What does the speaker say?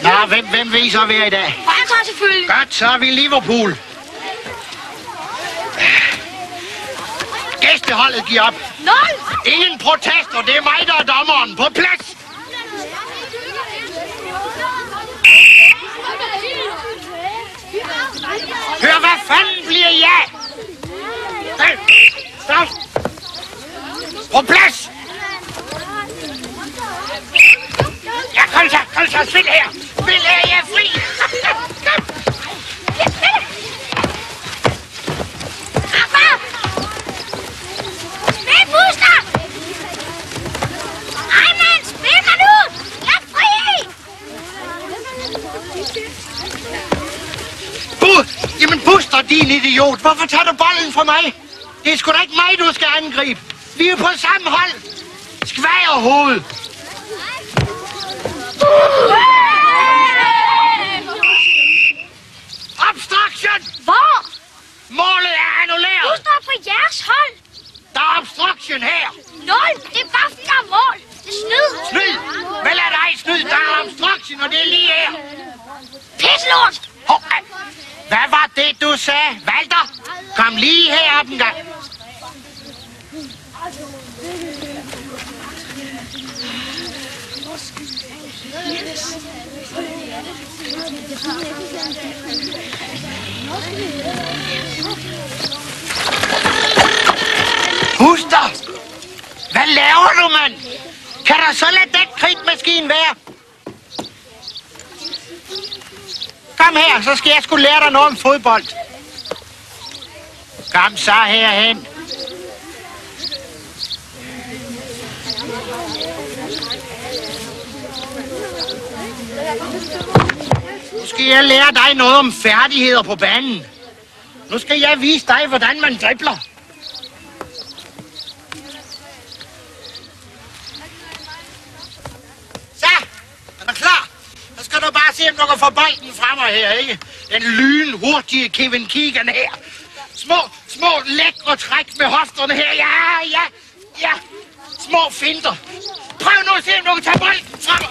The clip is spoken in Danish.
Nå, hvem vil I så være i dag? Barca selvfølgelig. Godt, så er vi Liverpool. Gæsteholdet giver op. 0. Ingen protester, det er mig, der er dommeren. På plads! Hør, hvad fanden bliver jeg? Stop! På plads! Ja, kom så, spil her! Spil her, jeg er fri! Kom! Papa! Spil, Buster! Ej, mand, spil mig nu! Jeg er fri! Jamen, Buster, din idiot! Hvorfor tager du bolden fra mig? Det er sgu da ikke mig, du skal angribe. Vi er på samme hold. Skvagerhoved. Obstruction! Hvor? Målet er annulleret. Du står på jeres hold. Der er obstruction her. 0. Det er bare fordi der er mål. Det er snyd. Snyd? Hvad er dig snyd? Der er obstruction, og det er lige her. Pisselort. Hvad var det, du sagde? Walter, kom lige herop en gang. Buster! Hvad laver du, mand? Kan der så lade den kridtmaskine være? Kom her, så skal jeg sgu lære dig noget om fodbold. Kom så herhen. Nu skal jeg lære dig noget om færdigheder på banen. Nu skal jeg vise dig, hvordan man dribler. Så, er du klar? Så skal du bare se, om du kan få bolden frem her, ikke? Den lynhurtige Kevin Keegan her. Små lækre træk med hofterne her. Ja. Små finter. Prøv nu at se, om du kan tage bolden frem.